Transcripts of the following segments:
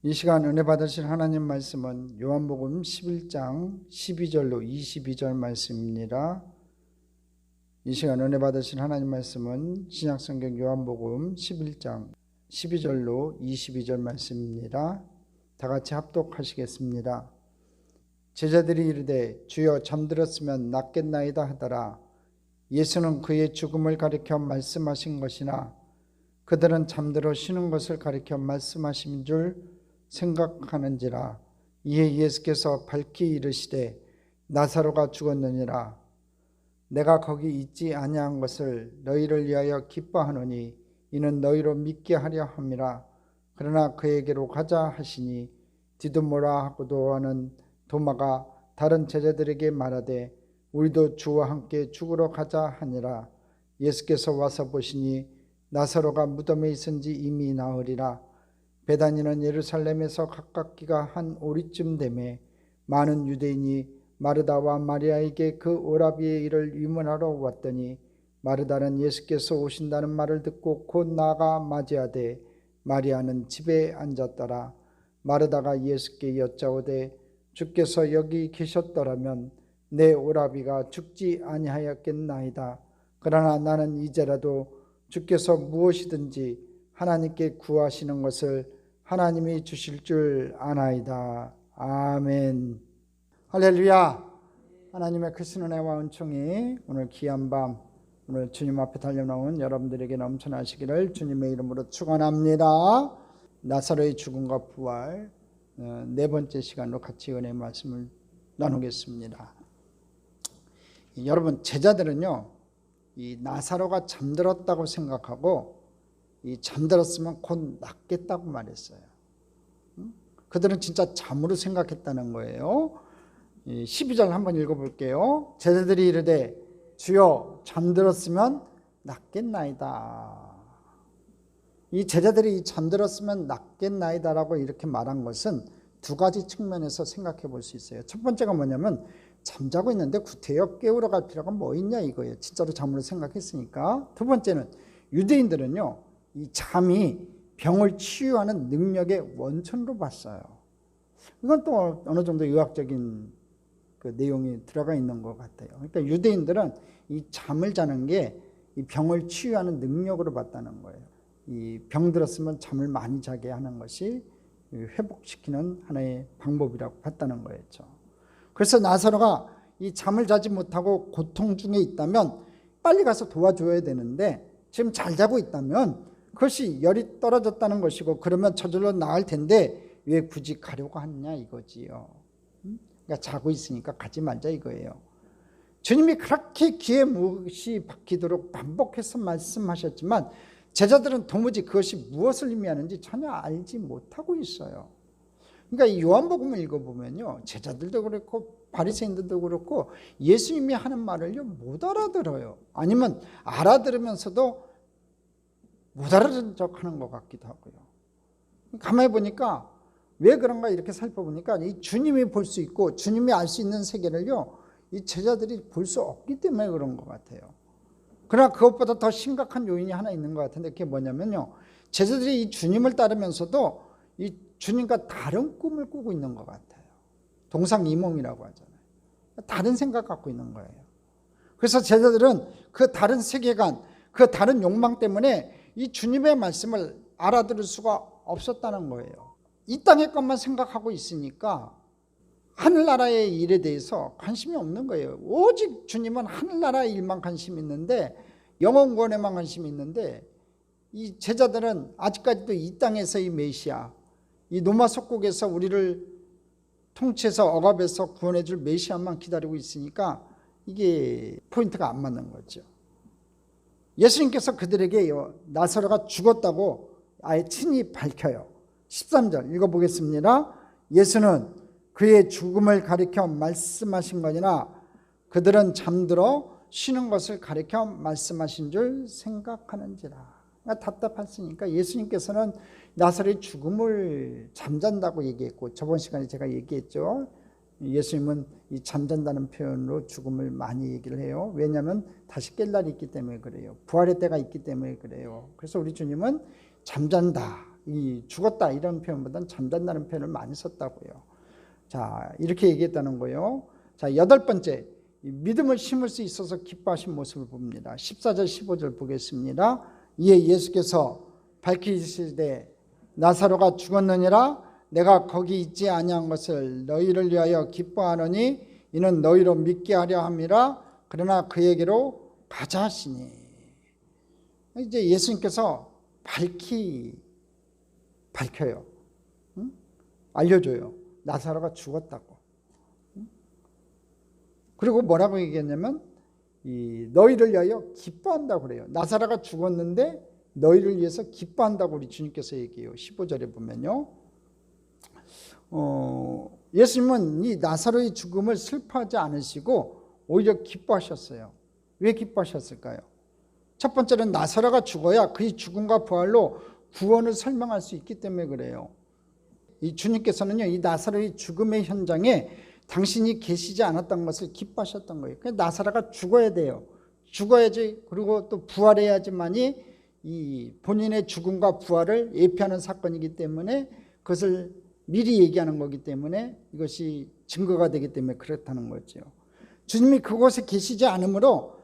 이 시간 은혜 받으실 하나님 말씀은 요한복음 11장 12절로 22절 말씀입니다. 이 시간 은혜 받으실 하나님 말씀은 신약성경 요한복음 11장 12절로 22절 말씀입니다. 다 같이 합독하시겠습니다. 제자들이 이르되 주여 잠들었으면 낫겠나이다 하더라. 예수는 그의 죽음을 가리켜 말씀하신 것이나 그들은 잠들어 쉬는 것을 가리켜 말씀하신 줄 생각하는지라. 이에 예수께서 밝히 이르시되 나사로가 죽었느니라. 내가 거기 있지 아니한 것을 너희를 위하여 기뻐하노니 이는 너희로 믿게 하려 함이라. 그러나 그에게로 가자 하시니 디두모라 하고도 하는 도마가 다른 제자들에게 말하되 우리도 주와 함께 죽으러 가자 하니라. 예수께서 와서 보시니 나사로가 무덤에 있은지 이미 나으리라. 베다니는 예루살렘에서 가깝기가 한 오리쯤 되매 많은 유대인이 마르다와 마리아에게 그 오라비의 일을 위문하러 왔더니 마르다는 예수께서 오신다는 말을 듣고 곧 나아가 맞이하되 마리아는 집에 앉았더라. 마르다가 예수께 여짜오되 주께서 여기 계셨더라면 내 오라비가 죽지 아니하였겠나이다. 그러나 나는 이제라도 주께서 무엇이든지 하나님께 구하시는 것을 하나님이 주실 줄 아나이다. 아멘. 할렐루야. 하나님의 크신 은혜와 은총이 오늘 귀한 밤, 오늘 주님 앞에 달려나온 여러분들에게 넘쳐나시기를 주님의 이름으로 축원합니다. 나사로의 죽음과 부활 네 번째 시간으로 같이 은혜의 말씀을 나누겠습니다. 여러분, 제자들은요, 이 나사로가 잠들었다고 생각하고 이 잠들었으면 곧 낫겠다고 말했어요. 그들은 진짜 잠으로 생각했다는 거예요. 12절 한번 읽어볼게요. 제자들이 이르되 주여 잠들었으면 낫겠나이다. 이 제자들이 잠들었으면 낫겠나이다라고 이렇게 말한 것은 두 가지 측면에서 생각해 볼 수 있어요. 첫 번째가 뭐냐면 잠자고 있는데 구태여 깨우러 갈 필요가 뭐 있냐 이거예요. 진짜로 잠으로 생각했으니까. 두 번째는 유대인들은요, 이 잠이 병을 치유하는 능력의 원천으로 봤어요. 이건 또 어느 정도 의학적인 그 내용이 들어가 있는 것 같아요. 그러니까 유대인들은 이 잠을 자는 게 이 병을 치유하는 능력으로 봤다는 거예요. 이 병 들었으면 잠을 많이 자게 하는 것이 회복시키는 하나의 방법이라고 봤다는 거였죠. 그래서 나사로가 이 잠을 자지 못하고 고통 중에 있다면 빨리 가서 도와줘야 되는데 지금 잘 자고 있다면 그것이 열이 떨어졌다는 것이고 그러면 저절로 나을 텐데 왜 굳이 가려고 하느냐 이거지요. 그러니까 자고 있으니까 가지 말자 이거예요. 주님이 그렇게 귀에 못이 박히도록 반복해서 말씀하셨지만 제자들은 도무지 그것이 무엇을 의미하는지 전혀 알지 못하고 있어요. 그러니까 이 요한복음을 읽어보면요, 제자들도 그렇고 바리새인들도 그렇고 예수님이 하는 말을요 못 알아들어요. 아니면 알아들으면서도 못 알아듣는 척하는 것 같기도 하고요. 가만히 보니까 왜 그런가 이렇게 살펴보니까 이 주님이 볼 수 있고 주님이 알 수 있는 세계를요 이 제자들이 볼 수 없기 때문에 그런 것 같아요. 그러나 그것보다 더 심각한 요인이 하나 있는 것 같은데 그게 뭐냐면요, 제자들이 이 주님을 따르면서도 이 주님과 다른 꿈을 꾸고 있는 것 같아요. 동상이몽이라고 하잖아요. 다른 생각 갖고 있는 거예요. 그래서 제자들은 그 다른 세계관, 그 다른 욕망 때문에 이 주님의 말씀을 알아들을 수가 없었다는 거예요. 이 땅의 것만 생각하고 있으니까 하늘나라의 일에 대해서 관심이 없는 거예요. 오직 주님은 하늘나라의 일만 관심이 있는데 영원 구원에만 관심이 있는데 이 제자들은 아직까지도 이 땅에서의 메시아, 이 노마 속국에서 우리를 통치해서 억압해서 구원해 줄 메시아만 기다리고 있으니까 이게 포인트가 안 맞는 거죠. 예수님께서 그들에게 나사로가 죽었다고 아예 친히 밝혀요. 13절 읽어보겠습니다. 예수는 그의 죽음을 가리켜 말씀하신 거니나 그들은 잠들어 쉬는 것을 가리켜 말씀하신 줄 생각하는지라. 그러니까 답답했으니까 예수님께서는 나사로의 죽음을 잠잔다고 얘기했고, 저번 시간에 제가 얘기했죠. 예수님은 이 잠잔다는 표현으로 죽음을 많이 얘기를 해요. 왜냐하면 다시 깰 날이 있기 때문에 그래요. 부활의 때가 있기 때문에 그래요. 그래서 우리 주님은 잠잔다 이 죽었다 이런 표현보다는 잠든다는 표현을 많이 썼다고요. 자, 이렇게 얘기했다는 거예요. 자, 8번째, 믿음을 심을 수 있어서 기뻐하신 모습을 봅니다. 14절 15절 보겠습니다. 이에 예수께서 밝히시되 나사로가 죽었느니라. 내가 거기 있지 아니한 것을 너희를 위하여 기뻐하노니 이는 너희로 믿게 하려 함이라. 그러나 그에게로 가자 하시니. 이제 예수님께서 밝혀요. 응? 알려줘요. 나사로가 죽었다고. 응? 그리고 뭐라고 얘기했냐면 너희를 위하여 기뻐한다고 그래요. 나사로가 죽었는데 너희를 위해서 기뻐한다고 우리 주님께서 얘기해요. 15절에 보면요. 예수님은 이 나사로의 죽음을 슬퍼하지 않으시고 오히려 기뻐하셨어요. 왜 기뻐하셨을까요? 첫 번째는 나사로가 죽어야 그의 죽음과 부활로 구원을 설명할 수 있기 때문에 그래요. 이 주님께서는요, 이 나사로의 죽음의 현장에 당신이 계시지 않았던 것을 기뻐하셨던 거예요. 그러니까 나사로가 죽어야 돼요. 죽어야지, 그리고 또 부활해야지만이 이 본인의 죽음과 부활을 예표하는 사건이기 때문에 그것을 미리 얘기하는 거기 때문에 이것이 증거가 되기 때문에 그렇다는 거죠. 주님이 그곳에 계시지 않으므로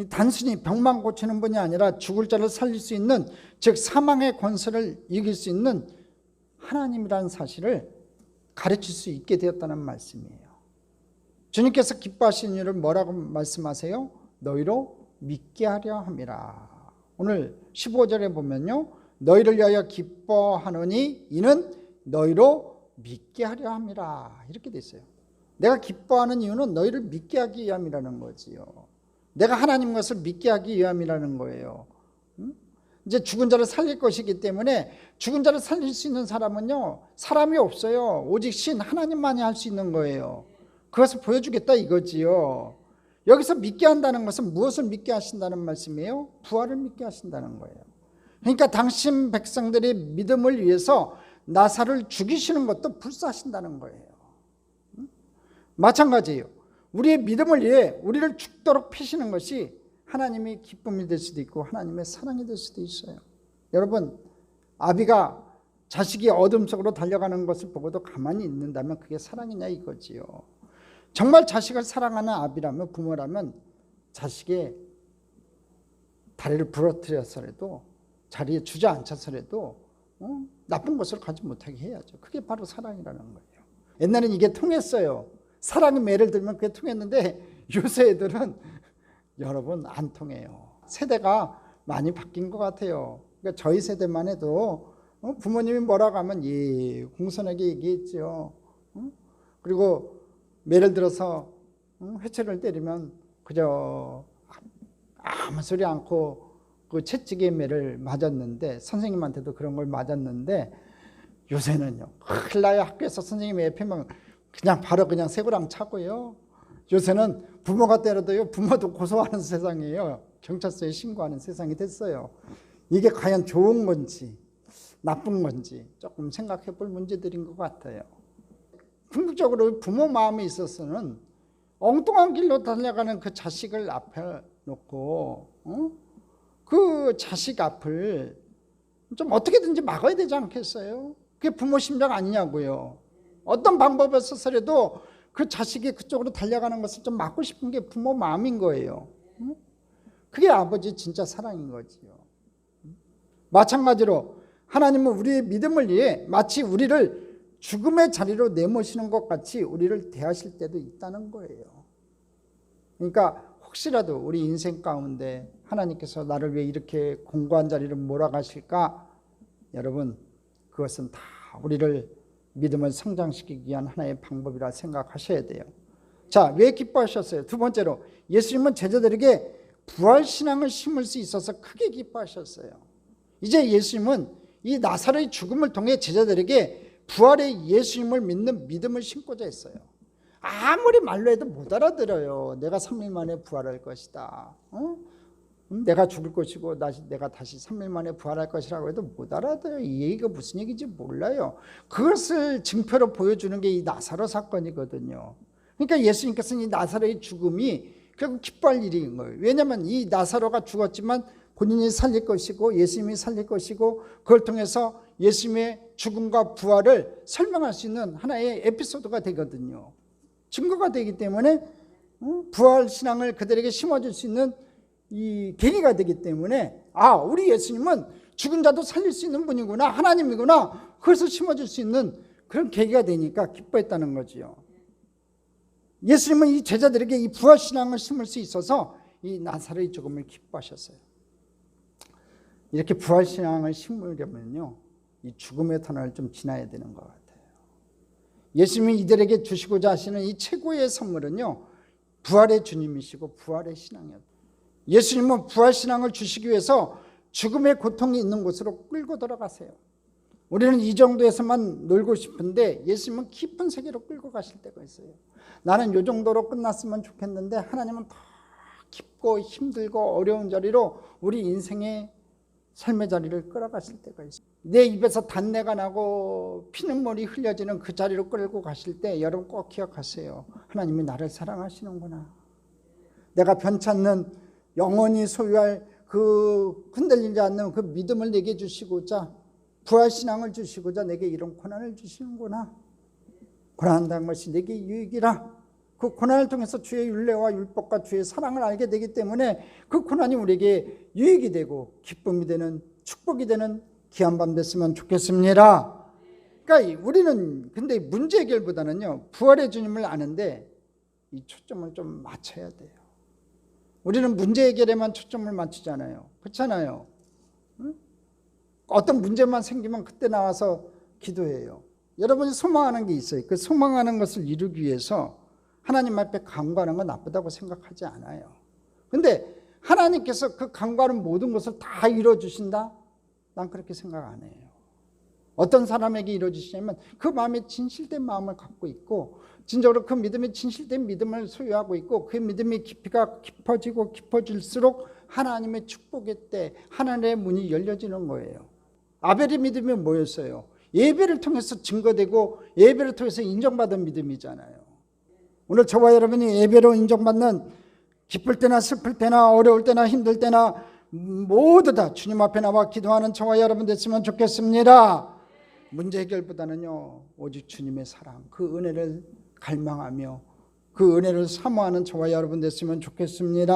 단순히 병만 고치는 분이 아니라 죽을 자를 살릴 수 있는, 즉 사망의 권세를 이길 수 있는 하나님이라는 사실을 가르칠 수 있게 되었다는 말씀이에요. 주님께서 기뻐하시는 일을 뭐라고 말씀하세요? 너희로 믿게 하려 함이라. 오늘 15절에 보면요, 너희를 위하여 기뻐하노니 이는 너희로 믿게 하려 함이라. 이렇게 돼 있어요. 내가 기뻐하는 이유는 너희를 믿게 하기 위함이라는 거지요. 내가 하나님 것을 믿게 하기 위함이라는 거예요. 이제 죽은 자를 살릴 것이기 때문에 죽은 자를 살릴 수 있는 사람은요, 사람이 없어요. 오직 신 하나님만이 할 수 있는 거예요. 그것을 보여주겠다 이거지요. 여기서 믿게 한다는 것은 무엇을 믿게 하신다는 말씀이에요? 부활을 믿게 하신다는 거예요. 그러니까 당신 백성들의 믿음을 위해서 나사로를 죽이시는 것도 불사하신다는 거예요. 마찬가지예요. 우리의 믿음을 위해 우리를 죽도록 피시는 것이 하나님의 기쁨이 될 수도 있고 하나님의 사랑이 될 수도 있어요. 여러분, 아비가 자식이 어둠 속으로 달려가는 것을 보고도 가만히 있는다면 그게 사랑이냐 이거지요. 정말 자식을 사랑하는 아비라면, 부모라면 자식의 다리를 부러뜨려서라도, 자리에 주저앉혀서라도 나쁜 것을 가지 못하게 해야죠. 그게 바로 사랑이라는 거예요. 옛날엔 이게 통했어요. 사랑의 매를 들면 그게 통했는데 요새 애들은 여러분 안 통해요. 세대가 많이 바뀐 것 같아요. 그러니까 저희 세대만 해도 부모님이 뭐라고 하면 예 공손하게 얘기했죠. 그리고 매를 들어서 회초리를 때리면 그저 아무 소리 않고 그 채찍의 매를 맞았는데, 선생님한테도 그런 걸 맞았는데, 요새는요 큰일 나요. 학교에서 선생님이 옆에만 그냥 바로 그냥 쇠고랑 차고요. 요새는 부모가 때려도요 부모도 고소하는 세상이에요. 경찰서에 신고하는 세상이 됐어요. 이게 과연 좋은 건지 나쁜 건지 조금 생각해 볼 문제들인 것 같아요. 궁극적으로 부모 마음에 있어서는 엉뚱한 길로 달려가는 그 자식을 앞에 놓고 그 자식 앞을 좀 어떻게든지 막아야 되지 않겠어요? 그게 부모 심정 아니냐고요. 어떤 방법을 써서라도 그 자식이 그쪽으로 달려가는 것을 좀 막고 싶은 게 부모 마음인 거예요. 그게 아버지 진짜 사랑인 거지요. 마찬가지로 하나님은 우리의 믿음을 위해 마치 우리를 죽음의 자리로 내모시는 것 같이 우리를 대하실 때도 있다는 거예요. 그러니까 혹시라도 우리 인생 가운데 하나님께서 나를 왜 이렇게 공고한 자리로 몰아가실까? 여러분, 그것은 다 우리를 믿음을 성장시키기 위한 하나의 방법이라 생각하셔야 돼요. 자, 왜 기뻐하셨어요? 두 번째로, 예수님은 제자들에게 부활신앙을 심을 수 있어서 크게 기뻐하셨어요. 이제 예수님은 이 나사로의 죽음을 통해 제자들에게 부활의 예수님을 믿는 믿음을 심고자 했어요. 아무리 말로 해도 못 알아들어요. 내가 3일 만에 부활할 것이다. 내가 죽을 것이고 내가 다시 3일 만에 부활할 것이라고 해도 못 알아들어요. 이 얘기가 무슨 얘기인지 몰라요. 그것을 증표로 보여주는 게 이 나사로 사건이거든요. 그러니까 예수님께서는 이 나사로의 죽음이 결국 기뻐할 일인 거예요. 왜냐하면 이 나사로가 죽었지만 본인이 살릴 것이고 예수님이 살릴 것이고 그걸 통해서 예수님의 죽음과 부활을 설명할 수 있는 하나의 에피소드가 되거든요. 증거가 되기 때문에 부활 신앙을 그들에게 심어줄 수 있는 이 계기가 되기 때문에 우리 예수님은 죽은 자도 살릴 수 있는 분이구나, 하나님이구나, 그것을 심어줄 수 있는 그런 계기가 되니까 기뻐했다는 거지요. 예수님은 이 제자들에게 이 부활 신앙을 심을 수 있어서 이 나사로의 죽음을 기뻐하셨어요. 이렇게 부활 신앙을 심으려면요, 이 죽음의 터널을 좀 지나야 되는 것 같아요. 예수님이 이들에게 주시고자 하시는 이 최고의 선물은요, 부활의 주님이시고 부활의 신앙이었다. 예수님은 부활 신앙을 주시기 위해서 죽음의 고통이 있는 곳으로 끌고 들어가세요. 우리는 이 정도에서만 놀고 싶은데 예수님은 깊은 세계로 끌고 가실 때가 있어요. 나는 이 정도로 끝났으면 좋겠는데 하나님은 더 깊고 힘들고 어려운 자리로 우리 인생의 삶의 자리를 끌어가실 때가 있어요. 내 입에서 단내가 나고 피눈물이 흘려지는 그 자리로 끌고 가실 때 여러분 꼭 기억하세요. 하나님이 나를 사랑하시는구나. 내가 변치 않는 영원히 소유할 그 흔들리지 않는 그 믿음을 내게 주시고자, 부활신앙을 주시고자 내게 이런 고난을 주시는구나. 고난한다는 것이 내게 유익이라. 그 고난을 통해서 주의 율례와 율법과 주의 사랑을 알게 되기 때문에 그 고난이 우리에게 유익이 되고 기쁨이 되는, 축복이 되는 귀한 밤 됐으면 좋겠습니다. 그러니까 우리는 근데 문제 해결보다는요, 부활의 주님을 아는데 이 초점을 좀 맞춰야 돼요. 우리는 문제 해결에만 초점을 맞추잖아요. 그렇잖아요. 응? 어떤 문제만 생기면 그때 나와서 기도해요. 여러분이 소망하는 게 있어요. 그 소망하는 것을 이루기 위해서 하나님 앞에 간구하는 건 나쁘다고 생각하지 않아요. 근데 하나님께서 그 간구하는 모든 것을 다 이루어주신다? 난 그렇게 생각 안 해요. 어떤 사람에게 이루어주시냐면 그 마음에 진실된 마음을 갖고 있고 진정으로 그 믿음에 진실된 믿음을 소유하고 있고 그 믿음의 깊이가 깊어지고 깊어질수록 하나님의 축복의 때 하나님의 문이 열려지는 거예요. 아벨의 믿음이 뭐였어요? 예배를 통해서 증거되고 예배를 통해서 인정받은 믿음이잖아요. 오늘 저와 여러분이 예배로 인정받는 기쁠 때나 슬플 때나 어려울 때나 힘들 때나 모두 다 주님 앞에 나와 기도하는 저와 여러분 됐으면 좋겠습니다. 문제 해결보다는요, 오직 주님의 사랑, 그 은혜를 갈망하며 그 은혜를 사모하는 저와 여러분 됐으면 좋겠습니다.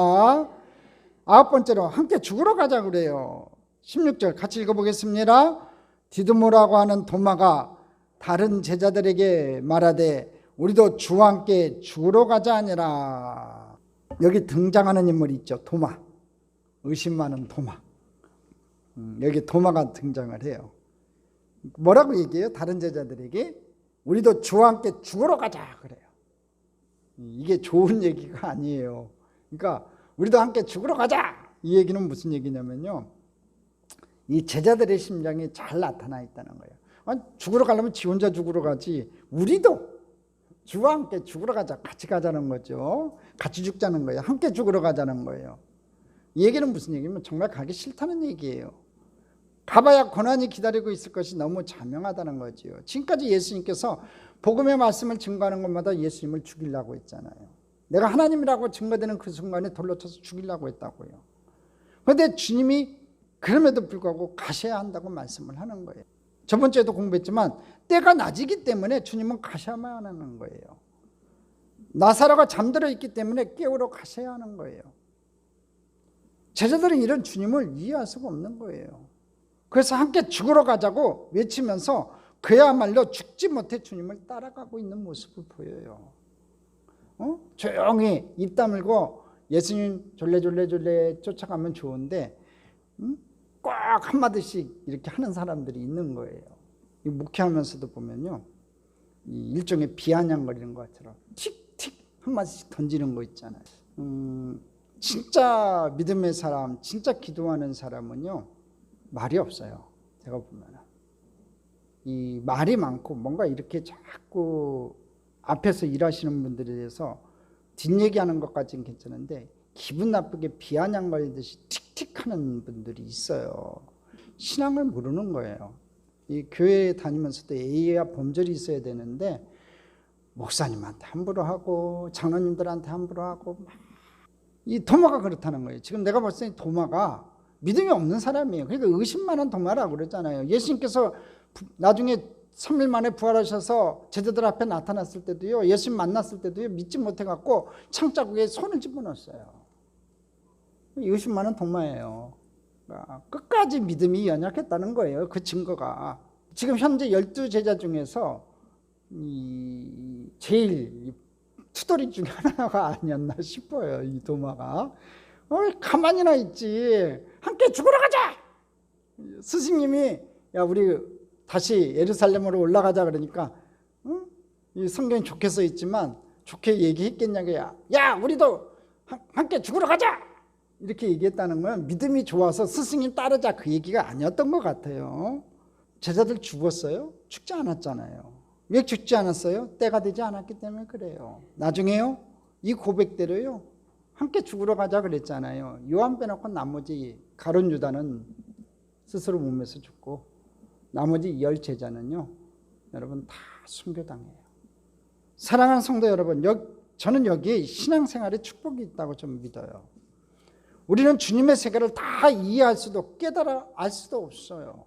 9번째로 함께 죽으러 가자 그래요. 16절 같이 읽어보겠습니다. 디두모라고 하는 도마가 다른 제자들에게 말하되 우리도 주와 함께 죽으러 가자 하니라. 여기 등장하는 인물이 있죠. 도마. 의심 많은 도마. 여기 도마가 등장을 해요. 뭐라고 얘기해요? 다른 제자들에게 우리도 주와 함께 죽으러 가자 그래요. 이게 좋은 얘기가 아니에요. 그러니까 우리도 함께 죽으러 가자, 이 얘기는 무슨 얘기냐면요, 이 제자들의 심장이 잘 나타나 있다는 거예요. 죽으러 가려면 지 혼자 죽으러 가지, 우리도 주와 함께 죽으러 가자, 같이 가자는 거죠. 같이 죽자는 거예요. 함께 죽으러 가자는 거예요. 이 얘기는 무슨 얘기냐면 정말 가기 싫다는 얘기예요. 가봐야 고난이 기다리고 있을 것이 너무 자명하다는 거지요. 지금까지 예수님께서 복음의 말씀을 증거하는 것마다 예수님을 죽이려고 했잖아요. 내가 하나님이라고 증거되는 그 순간에 돌로 쳐서 죽이려고 했다고요. 그런데 주님이 그럼에도 불구하고 가셔야 한다고 말씀을 하는 거예요. 저번 주에도 공부했지만 때가 낮이기 때문에 주님은 가셔야만 하는 거예요. 나사로가 잠들어 있기 때문에 깨우러 가셔야 하는 거예요. 제자들은 이런 주님을 이해할 수가 없는 거예요. 그래서 함께 죽으러 가자고 외치면서 그야말로 죽지 못해 주님을 따라가고 있는 모습을 보여요. 조용히 입 다물고 예수님 졸래졸래 쫓아가면 좋은데 꼭 한마디씩 이렇게 하는 사람들이 있는 거예요. 목회하면서도 보면요, 일종의 비아냥거리는 것처럼 틱틱 한마디씩 던지는 거 있잖아요. 진짜 믿음의 사람, 진짜 기도하는 사람은요, 말이 없어요. 제가 보면 이 말이 많고 뭔가 이렇게 자꾸 앞에서 일하시는 분들에 대해서 뒷얘기하는 것까지는 괜찮은데 기분 나쁘게 비아냥거리듯이 틱틱하는 분들이 있어요. 신앙을 모르는 거예요. 이 교회 다니면서도 예의와 범절이 있어야 되는데 목사님한테 함부로 하고 장로님들한테 함부로 하고 이 도마가 그렇다는 거예요. 지금 내가 봤을 때 도마가 믿음이 없는 사람이에요. 그러니까 의심만한 도마라고 그러잖아요. 예수님께서 나중에 3일 만에 부활하셔서 제자들 앞에 나타났을 때도요, 예수님 만났을 때도요, 믿지 못해갖고 창자국에 손을 집어넣었어요. 의심만한 동마예요. 끝까지 믿음이 연약했다는 거예요. 그 증거가. 지금 현재 12제자 중에서 제일 투덜이 중에 하나가 아니었나 싶어요. 이 도마가. 가만히나 있지. 함께 죽으러 가자. 스승님이 야 우리 다시 예루살렘으로 올라가자 그러니까 이 성경이 좋게 써 있지만 좋게 얘기했겠냐고요. 야 우리도 함께 죽으러 가자. 이렇게 얘기했다는 건 믿음이 좋아서 스승님 따르자 그 얘기가 아니었던 것 같아요. 제자들 죽었어요? 죽지 않았잖아요. 왜 죽지 않았어요? 때가 되지 않았기 때문에 그래요. 나중에요 이 고백대로요 함께 죽으러 가자 그랬잖아요. 요한 빼놓고 나머지 가룟 유다는 스스로 몸에서 죽고 나머지 10 제자는요 여러분 다 순교당해요. 사랑하는 성도 여러분, 저는 여기에 신앙생활에 축복이 있다고 좀 믿어요. 우리는 주님의 세계를 다 이해할 수도 깨달아 알 수도 없어요.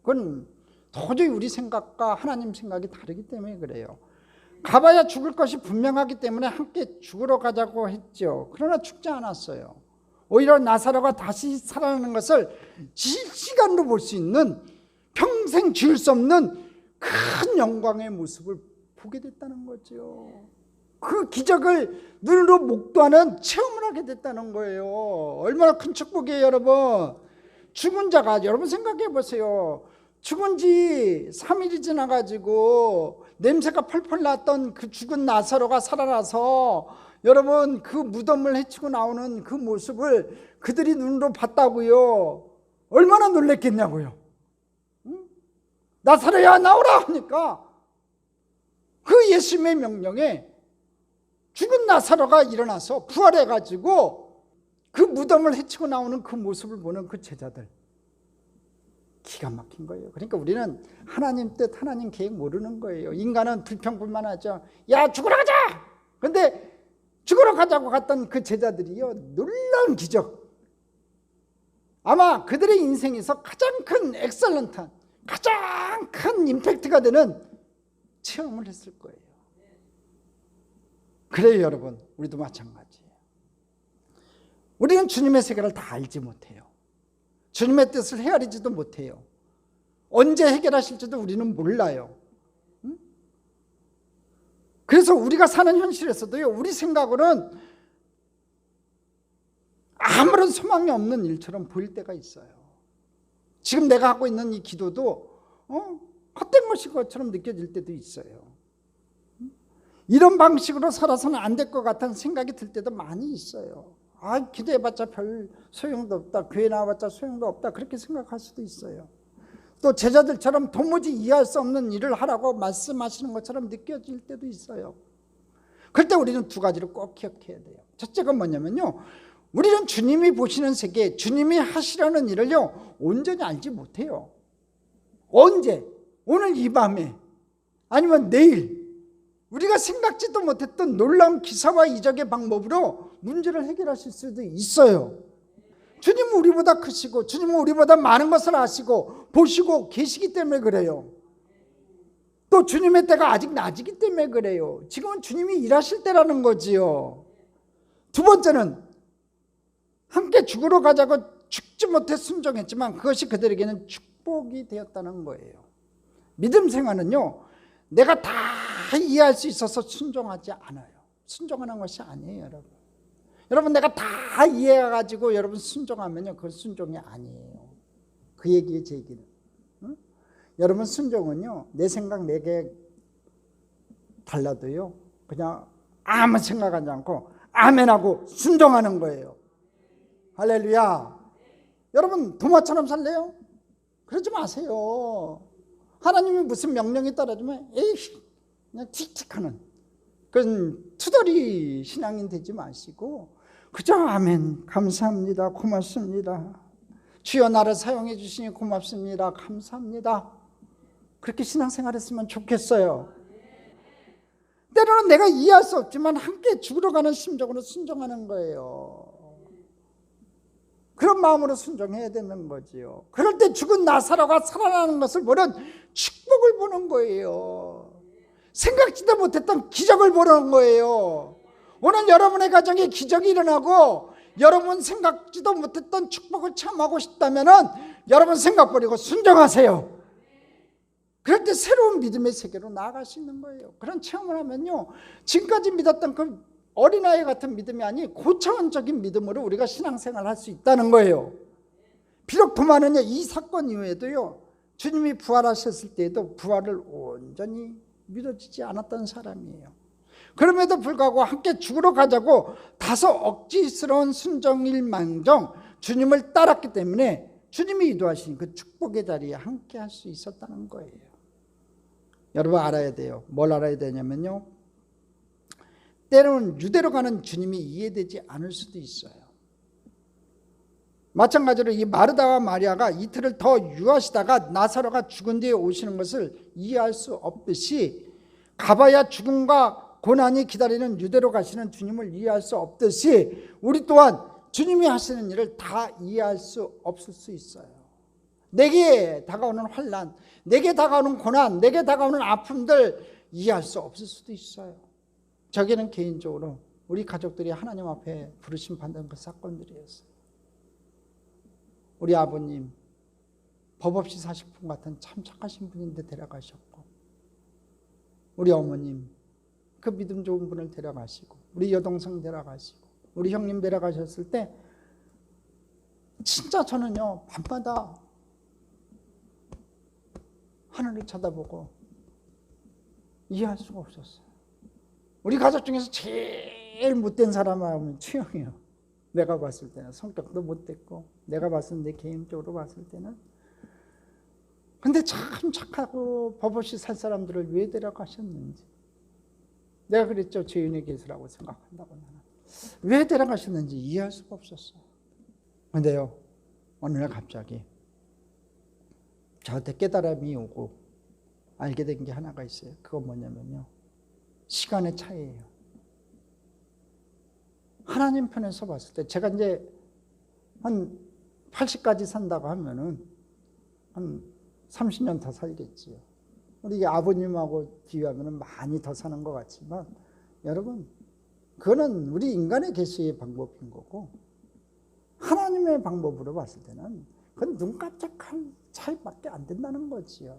그건 도저히 우리 생각과 하나님 생각이 다르기 때문에 그래요. 가봐야 죽을 것이 분명하기 때문에 함께 죽으러 가자고 했죠. 그러나 죽지 않았어요. 오히려 나사로가 다시 살아나는 것을 실시간으로 볼 수 있는 평생 지울 수 없는 큰 영광의 모습을 보게 됐다는 거죠. 그 기적을 눈으로 목도하는 체험을 하게 됐다는 거예요. 얼마나 큰 축복이에요, 여러분. 죽은 자가, 여러분 생각해 보세요. 죽은 지 3일이 지나가지고 냄새가 펄펄 났던 그 죽은 나사로가 살아나서 여러분 그 무덤을 헤치고 나오는 그 모습을 그들이 눈으로 봤다고요. 얼마나 놀랬겠냐고요. 나사로야 나오라 하니까 그 예수님의 명령에 죽은 나사로가 일어나서 부활해가지고 그 무덤을 헤치고 나오는 그 모습을 보는 그 제자들 기가 막힌 거예요. 그러니까 우리는 하나님 뜻 하나님 계획 모르는 거예요. 인간은 불평불만하죠. 야 죽으러 가자. 그런데 죽으러 가자고 갔던 그 제자들이요 놀라운 기적, 아마 그들의 인생에서 가장 큰 엑셀런트한 가장 큰 임팩트가 되는 체험을 했을 거예요. 그래요 여러분, 우리도 마찬가지예요. 우리는 주님의 세계를 다 알지 못해요. 주님의 뜻을 헤아리지도 못해요. 언제 해결하실지도 우리는 몰라요. 그래서 우리가 사는 현실에서도요 우리 생각으로는 아무런 소망이 없는 일처럼 보일 때가 있어요. 지금 내가 하고 있는 이 기도도 헛된 것인 것처럼 느껴질 때도 있어요. 이런 방식으로 살아서는 안 될 것 같은 생각이 들 때도 많이 있어요. 기도해봤자 별 소용도 없다, 교회 나와봤자 소용도 없다, 그렇게 생각할 수도 있어요. 또 제자들처럼 도무지 이해할 수 없는 일을 하라고 말씀하시는 것처럼 느껴질 때도 있어요. 그럴 때 우리는 두 가지를 꼭 기억해야 돼요. 첫째가 뭐냐면요, 우리는 주님이 보시는 세계, 주님이 하시려는 일을요 온전히 알지 못해요. 언제? 오늘 이 밤에, 아니면 내일 우리가 생각지도 못했던 놀라운 기사와 이적의 방법으로 문제를 해결하실 수도 있어요. 주님은 우리보다 크시고 주님은 우리보다 많은 것을 아시고 보시고 계시기 때문에 그래요. 또 주님의 때가 아직 낮이기 때문에 그래요. 지금은 주님이 일하실 때라는 거지요. 두 번째는 함께 죽으러 가자고 죽지 못해 순종했지만 그것이 그들에게는 축복이 되었다는 거예요. 믿음 생활은요 내가 다 이해할 수 있어서 순종하지 않아요. 순종하는 것이 아니에요. 여러분 내가 다 이해해가지고 여러분 순종하면요 그건 순종이 아니에요. 그 얘기의 제 얘기는 여러분 순종은요 내 생각 내게 달라도요 그냥 아무 생각하지 않고 아멘하고 순종하는 거예요. 할렐루야. 여러분 도마처럼 살래요? 그러지 마세요. 하나님이 무슨 명령이 떨어지면 에이 그냥 틱틱하는 그런 투덜이 신앙인 되지 마시고 그저 아멘 감사합니다 고맙습니다 주여 나를 사용해 주시니 고맙습니다 감사합니다 그렇게 신앙생활했으면 좋겠어요. 때로는 내가 이해할 수 없지만 함께 죽으러 가는 심정으로 순종하는 거예요. 그런 마음으로 순종해야 되는 거지요. 그럴 때 죽은 나사로가 살아나는 것을 보는 축복을 보는 거예요. 생각지도 못했던 기적을 보는 거예요. 오늘 여러분의 가정에 기적이 일어나고 여러분 생각지도 못했던 축복을 체험하고 싶다면 여러분 생각 버리고 순종하세요. 그럴 때 새로운 믿음의 세계로 나아갈 수 있는 거예요. 그런 체험을 하면요, 지금까지 믿었던 그 어린아이 같은 믿음이 아닌 고차원적인 믿음으로 우리가 신앙생활을 할 수 있다는 거예요. 비록 도마는요, 이 사건 이후에도요, 주님이 부활하셨을 때에도 부활을 온전히 믿어지지 않았던 사람이에요. 그럼에도 불구하고 함께 죽으러 가자고 다소 억지스러운 순종일망정 주님을 따랐기 때문에 주님이 인도하신 그 축복의 자리에 함께 할 수 있었다는 거예요. 여러분 알아야 돼요. 뭘 알아야 되냐면요, 때로는 유대로 가는 주님이 이해되지 않을 수도 있어요. 마찬가지로 이 마르다와 마리아가 이틀을 더 유하시다가 나사로가 죽은 뒤에 오시는 것을 이해할 수 없듯이, 가봐야 죽음과 고난이 기다리는 유대로 가시는 주님을 이해할 수 없듯이 우리 또한 주님이 하시는 일을 다 이해할 수 없을 수 있어요. 내게 다가오는 환난, 내게 다가오는 고난, 내게 다가오는 아픔들 이해할 수 없을 수도 있어요. 저기는 개인적으로 우리 가족들이 하나님 앞에 부르심 받는 그 사건들이었어요. 우리 아버님 법 없이 사실 분 같은 참 착하신 분인데 데려가셨고, 우리 어머님 그 믿음 좋은 분을 데려가시고, 우리 여동생 데려가시고, 우리 형님 데려가셨을 때 진짜 저는요, 밤마다 하늘을 쳐다보고 이해할 수가 없었어요. 우리 가족 중에서 제일 못된 사람은 최영이에요. 내가 봤을 때는 성격도 못됐고, 내가 봤을 때 개인적으로 봤을 때는. 근데 참 착하고 법 없이 살 사람들을 왜 데려가셨는지, 내가 그랬죠. 죄인의 계수라고 생각한다고. 나는 왜 데려가셨는지 이해할 수가 없었어요. 근데요, 어느 날 갑자기 저한테 깨달음이 오고 알게 된 게 하나가 있어요. 그건 뭐냐면요, 시간의 차이예요. 하나님 편에서 봤을 때, 제가 이제 한 80까지 산다고 하면은 한 30년 더 살겠지요. 우리 아버님하고 비교하면 많이 더 사는 것 같지만, 여러분, 그거는 우리 인간의 계시의 방법인 거고, 하나님의 방법으로 봤을 때는 그건 눈 깜짝할 차이밖에 안 된다는 거지요.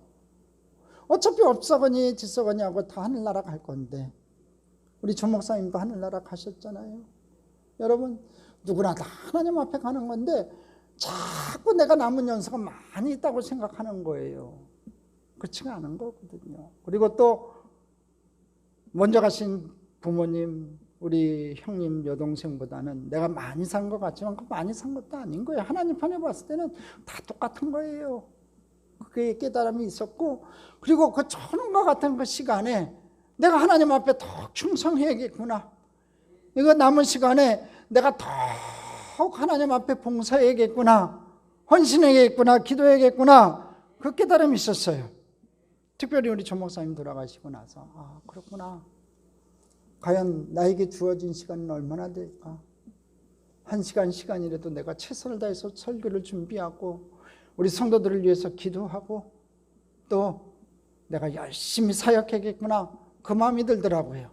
어차피 없어거니 뒷서거니 하고 다 하늘나라 갈 건데, 우리 조 목사님도 하늘나라 가셨잖아요. 여러분, 누구나 다 하나님 앞에 가는 건데 자꾸 내가 남은 연수가 많이 있다고 생각하는 거예요. 그렇지가 않은 거거든요. 그리고 또 먼저 가신 부모님, 우리 형님 여동생보다는 내가 많이 산 것 같지만 그 많이 산 것도 아닌 거예요. 하나님 편에 봤을 때는 다 똑같은 거예요. 그게 깨달음이 있었고, 그리고 그 천원과 같은 그 시간에 내가 하나님 앞에 더 충성해야겠구나, 이거 남은 시간에 내가 더욱 하나님 앞에 봉사해야겠구나, 헌신해야겠구나, 기도해야겠구나, 그 깨달음이 있었어요. 특별히 우리 조 목사님 돌아가시고 나서, 아, 그렇구나, 과연 나에게 주어진 시간은 얼마나 될까? 1시간 시간이라도 내가 최선을 다해서 설교를 준비하고 우리 성도들을 위해서 기도하고 또 내가 열심히 사역해야겠구나, 그 마음이 들더라고요.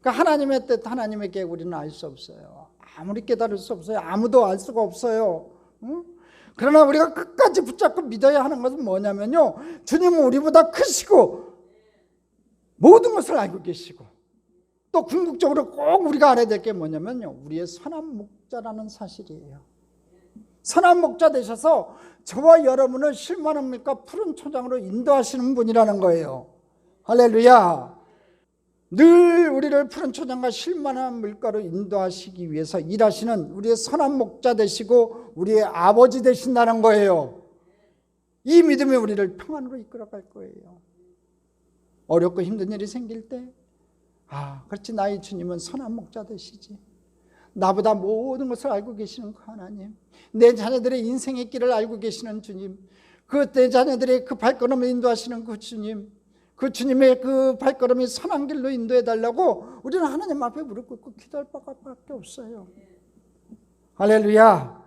그러니까 하나님의 뜻, 하나님의 계획 우리는 알 수 없어요. 아무리 깨달을 수 없어요. 아무도 알 수가 없어요. 응? 그러나 우리가 끝까지 붙잡고 믿어야 하는 것은 뭐냐면요, 주님은 우리보다 크시고 모든 것을 알고 계시고, 또 궁극적으로 꼭 우리가 알아야 될 게 뭐냐면요, 우리의 선한 목자라는 사실이에요. 선한 목자 되셔서 저와 여러분을 실만한 물과 푸른 초장으로 인도하시는 분이라는 거예요. 할렐루야. 늘 우리를 푸른 초장과 실만한 물가로 인도하시기 위해서 일하시는 우리의 선한 목자 되시고 우리의 아버지 되신다는 거예요. 이 믿음이 우리를 평안으로 이끌어갈 거예요. 어렵고 힘든 일이 생길 때, 아, 그렇지, 나의 주님은 선한 목자 되시지. 나보다 모든 것을 알고 계시는 그 하나님, 내 자녀들의 인생의 길을 알고 계시는 주님, 내 자녀들의 그 발걸음을 인도하시는 그 주님, 그 주님의 그 발걸음이 선한 길로 인도해 달라고 우리는 하나님 앞에 무릎 꿇고 기도할 밖에 없어요. 할렐루야.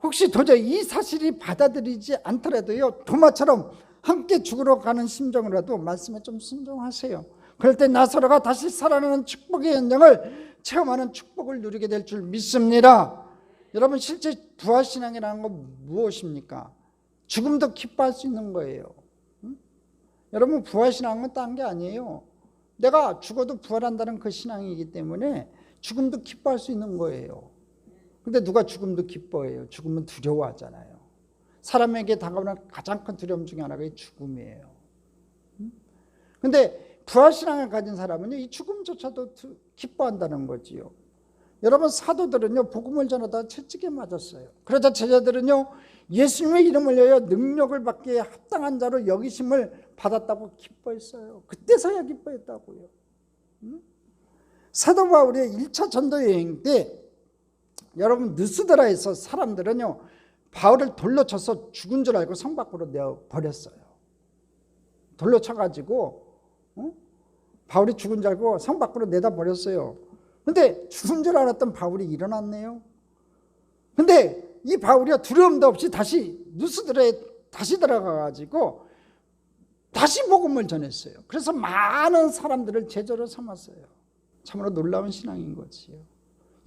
혹시 도저히 이 사실이 받아들이지 않더라도요, 도마처럼 함께 죽으러 가는 심정으로라도 말씀에 좀 순종하세요. 그럴 때 나사로가 다시 살아나는 축복의 현장을 체험하는 축복을 누리게 될 줄 믿습니다. 여러분, 실제 부활신앙이라는 건 무엇입니까? 죽음도 기뻐할 수 있는 거예요. 여러분, 부활신앙은 건 딴 게 아니에요. 내가 죽어도 부활한다는 그 신앙이기 때문에 죽음도 기뻐할 수 있는 거예요. 근데 누가 죽음도 기뻐해요? 죽음은 두려워하잖아요. 사람에게 다가오는 가장 큰 두려움 중에 하나가 이 죽음이에요. 근데 부활신앙을 가진 사람은요, 이 죽음조차도 기뻐한다는 거지요. 여러분, 사도들은요, 복음을 전하다가 채찍에 맞았어요. 그러자 제자들은요, 예수님의 이름을 위하여 능력을 받기에 합당한 자로 여기심을 받았다고 기뻐했어요. 그때서야 기뻐했다고요. 사도 바울의 1차 전도 여행 때 여러분, 느스드라에서 사람들은요, 바울을 돌로 쳐서 죽은 줄 알고 성 밖으로 내어버렸어요. 돌로 쳐가지고 바울이 죽은 줄 알고 성 밖으로 내다버렸어요. 근데 죽은 줄 알았던 바울이 일어났네요. 근데 이 바울이 두려움도 없이 다시 느스드라에 다시 들어가가지고 다시 복음을 전했어요. 그래서 많은 사람들을 제자로 삼았어요. 참으로 놀라운 신앙인 거지요.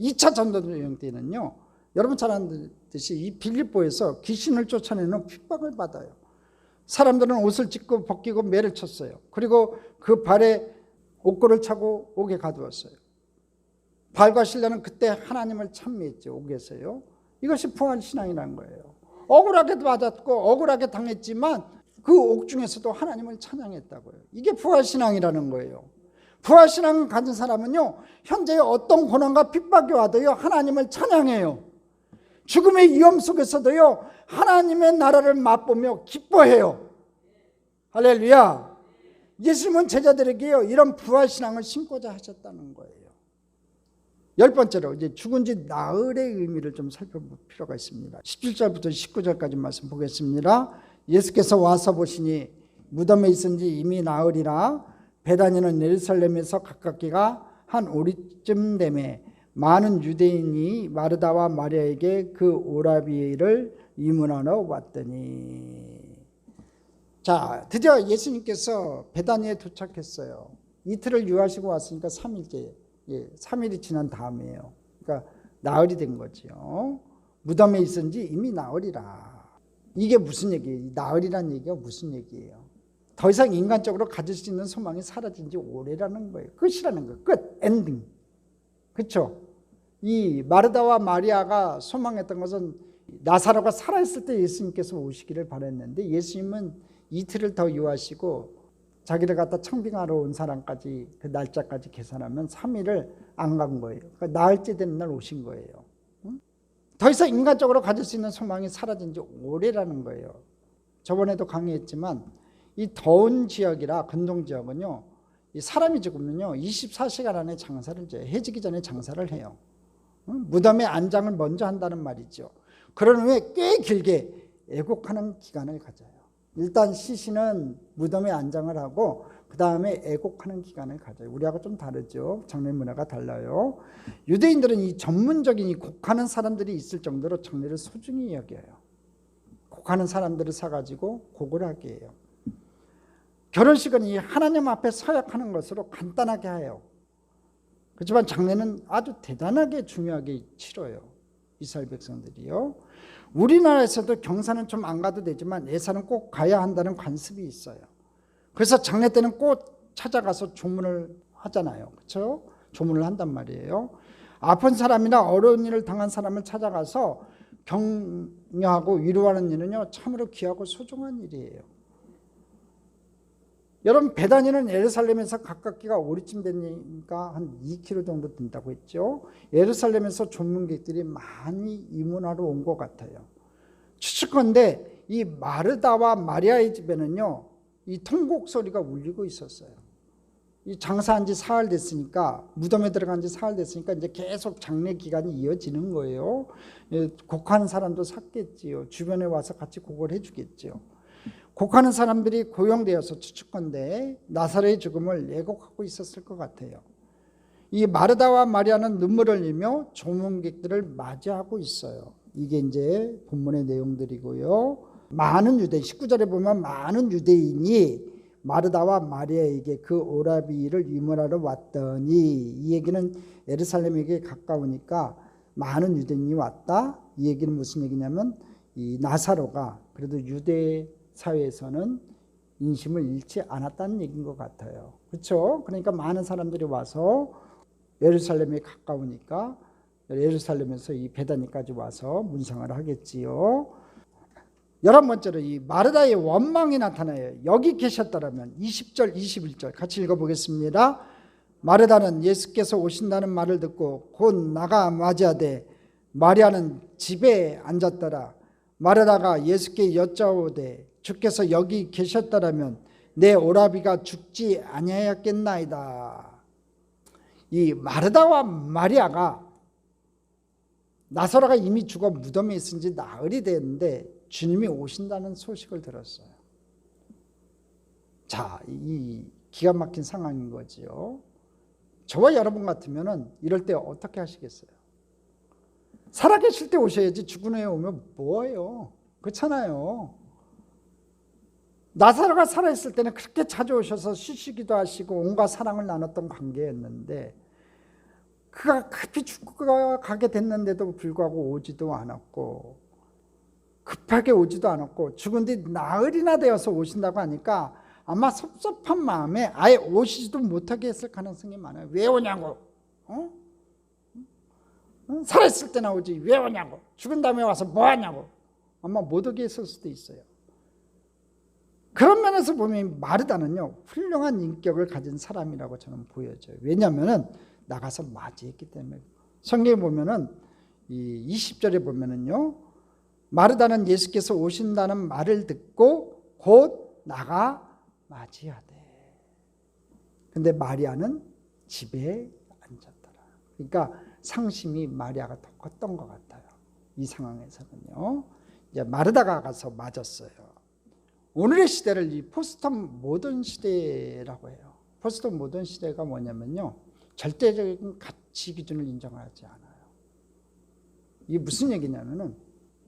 2차 전도 여행 때는요, 여러분 잘 아듯이 이 빌립보에서 귀신을 쫓아내는 핍박을 받아요. 사람들은 옷을 찢고 벗기고 매를 쳤어요. 그리고 그 발에 옥고를 차고 옥에 가두었어요. 발과 신라는 그때 하나님을 찬미했죠. 옥에서요. 이것이 부활신앙이라는 거예요. 억울하게도 맞았고 억울하게 당했지만 그 옥 중에서도 하나님을 찬양했다고요. 이게 부활신앙이라는 거예요. 부활신앙을 가진 사람은요, 현재의 어떤 고난과 핍박이 와도요, 하나님을 찬양해요. 죽음의 위험 속에서도요, 하나님의 나라를 맛보며 기뻐해요. 할렐루야. 예수님은 제자들에게요, 이런 부활신앙을 심고자 하셨다는 거예요. 10번째로 이제 죽은 지 나흘의 의미를 좀 살펴볼 필요가 있습니다. 17절부터 19절까지 말씀 보겠습니다. 예수께서 와서 보시니 무덤에 있은 지 이미 나흘이라 베다니는 예루살렘에서 가깝기가 한 오리쯤 되매 많은 유대인이 마르다와 마리아에게 그 오라비를 의문하러 왔더니. 자, 드디어 예수님께서 베다니에 도착했어요. 이틀을 유하시고 왔으니까 3일째. 3일이 지난 다음이에요. 그러니까 나흘이 된 거죠. 무덤에 있은 지 이미 나흘이라. 이게 무슨 얘기예요? 나흘이란 얘기가 무슨 얘기예요? 더 이상 인간적으로 가질 수 있는 소망이 사라진 지 오래라는 거예요. 끝이라는 거예요. 끝, 엔딩. 그렇죠? 이 마르다와 마리아가 소망했던 것은 나사로가 살아있을 때 예수님께서 오시기를 바랬는데, 예수님은 이틀을 더 유하시고 자기를 갖다 청빙하러 온 사람까지 그 날짜까지 계산하면 3일을 안 간 거예요. 그러니까 나흘째 되는 날 오신 거예요. 더 이상 인간적으로 가질 수 있는 소망이 사라진 지 오래라는 거예요. 저번에도 강의했지만 이 더운 지역이라 근동 지역은요, 이 사람이 죽으면요 24시간 안에 장사를 해요. 해지기 전에 장사를 해요. 무덤에 안장을 먼저 한다는 말이죠. 그런 후에 꽤 길게 애곡하는 기간을 가져요. 일단 시신은 무덤에 안장을 하고 그 다음에 애곡하는 기간을 가져요. 우리하고 좀 다르죠. 장례 문화가 달라요. 유대인들은 이 전문적인 이 곡하는 사람들이 있을 정도로 장례를 소중히 여겨요. 곡하는 사람들을 사가지고 곡을 하게 해요. 결혼식은 이 하나님 앞에 서약하는 것으로 간단하게 해요. 그렇지만 장례는 아주 대단하게 중요하게 치러요. 이스라엘 백성들이요. 우리나라에서도 경사는 좀 안 가도 되지만 예산은 꼭 가야 한다는 관습이 있어요. 그래서 장례 때는 꼭 찾아가서 조문을 하잖아요. 그렇죠? 조문을 한단 말이에요. 아픈 사람이나 어려운 일을 당한 사람을 찾아가서 격려하고 위로하는 일은요, 참으로 귀하고 소중한 일이에요. 여러분, 베다니는 예루살렘에서 가깝기가 오리쯤 되니까 한 2km 정도 된다고 했죠. 예루살렘에서 조문객들이 많이 이문하러 온 것 같아요. 추측컨대 이 마르다와 마리아의 집에는요, 이 통곡 소리가 울리고 있었어요. 이 장사한 지 사흘 됐으니까, 무덤에 들어간 지 사흘 됐으니까 이제 계속 장례 기간이 이어지는 거예요. 곡하는 사람도 샀겠지요. 주변에 와서 같이 곡을 해주겠지요. 곡하는 사람들이 고용되어서 추측컨대 나사로의 죽음을 예곡하고 있었을 것 같아요. 이 마르다와 마리아는 눈물을 흘리며 조문객들을 맞이하고 있어요. 이게 이제 본문의 내용들이고요. 많은 유대인, 19절에 보면 많은 유대인이 마르다와 마리아에게 그 오라비를 유물하러 왔더니, 이 얘기는 예루살렘에게 가까우니까 많은 유대인이 왔다. 이 얘기는 무슨 얘기냐면 이 나사로가 그래도 유대 사회에서는 인심을 잃지 않았다는 얘기인 것 같아요. 그렇죠? 그러니까 많은 사람들이 와서 예루살렘에 가까우니까 예루살렘에서 이 베다니까지 와서 문상을 하겠지요. 11번째로 이 마르다의 원망이 나타나요. 여기 계셨더라면. 20절 21절 같이 읽어보겠습니다. 마르다는 예수께서 오신다는 말을 듣고 곧 나가 맞이하되 마리아는 집에 앉았더라. 마르다가 예수께 여짜오되 주께서 여기 계셨더라면 내 오라비가 죽지 아니하였겠나이다. 이 마르다와 마리아가 나사로가 이미 죽어 무덤에 있은 지 나흘이 됐는데 주님이 오신다는 소식을 들었어요. 자, 이 기가 막힌 상황인 거지요. 저와 여러분 같으면 이럴 때 어떻게 하시겠어요? 살아계실 때 오셔야지 죽은 후에 오면 뭐예요? 그렇잖아요. 나사로가 살아있을 때는 그렇게 자주 오셔서 쉬시기도 하시고 온갖 사랑을 나눴던 관계였는데 그가 급히 죽고 가게 됐는데도 불구하고 오지도 않았고 급하게 오지도 않았고 죽은 뒤 나흘이나 되어서 오신다고 하니까 아마 섭섭한 마음에 아예 오시지도 못하게 했을 가능성이 많아요. 왜 오냐고? 살아있을 때 나오지 왜 오냐고? 죽은 다음에 와서 뭐 하냐고? 아마 못 오게 했을 수도 있어요. 그런 면에서 보면 마르다는요 훌륭한 인격을 가진 사람이라고 저는 보여져요. 왜냐하면 나가서 맞이했기 때문에. 성경에 보면은 이 20절에 보면은요 마르다는 예수께서 오신다는 말을 듣고 곧 나가 맞이하되. 근데 마리아는 집에 앉았더라. 그러니까 상심이 마리아가 더 컸던 것 같아요. 이 상황에서는요. 이제 마르다가 가서 맞았어요. 오늘의 시대를 이 포스트 모던 시대라고 해요. 포스트 모던 시대가 뭐냐면요. 절대적인 가치 기준을 인정하지 않아요. 이게 무슨 얘기냐면은